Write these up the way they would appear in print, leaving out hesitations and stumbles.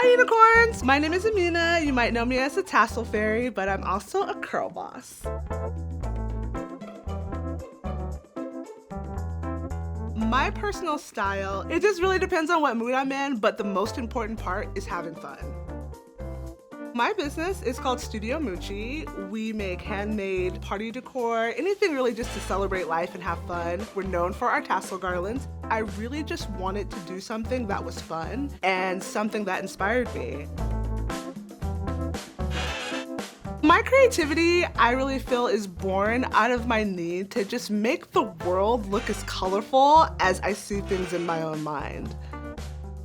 Hi unicorns! My name is Amina. You might know me as the Tassel Fairy, but I'm also a curl boss. My personal style, it just really depends on what mood I'm in, but the most important part is having fun. My business is called Studio Mucci. We make handmade party decor, anything really just to celebrate life and have fun. We're known for our tassel garlands. I really just wanted to do something that was fun and something that inspired me. My creativity, I really feel, is born out of my need to just make the world look as colorful as I see things in my own mind.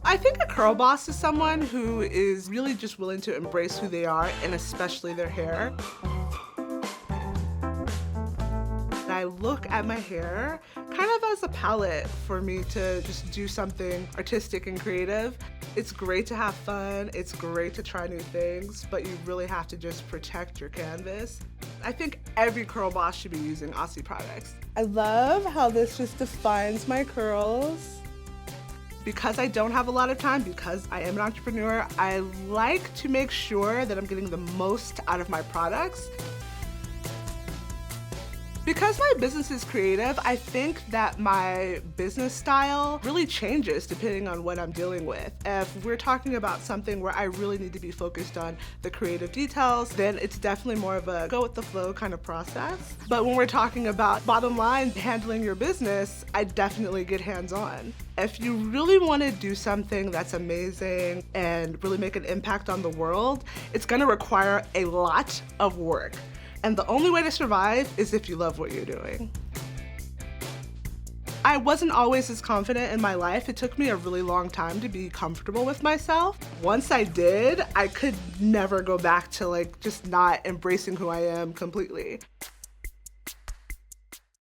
I think a curl boss is someone who is really just willing to embrace who they are, and especially their hair. I look at my hair kind of as a palette for me to just do something artistic and creative. It's great to have fun, it's great to try new things, but you really have to just protect your canvas. I think every curl boss should be using Aussie products. I love how this just defines my curls. Because I don't have a lot of time, because I am an entrepreneur, I like to make sure that I'm getting the most out of my products. Because my business is creative, I think that my business style really changes depending on what I'm dealing with. If we're talking about something where I really need to be focused on the creative details, then it's definitely more of a go with the flow kind of process. But when we're talking about bottom line, handling your business, I definitely get hands-on. If you really want to do something that's amazing and really make an impact on the world, it's going to require a lot of work. And the only way to survive is if you love what you're doing. I wasn't always as confident in my life. It took me a really long time to be comfortable with myself. Once I did, I could never go back to just not embracing who I am completely.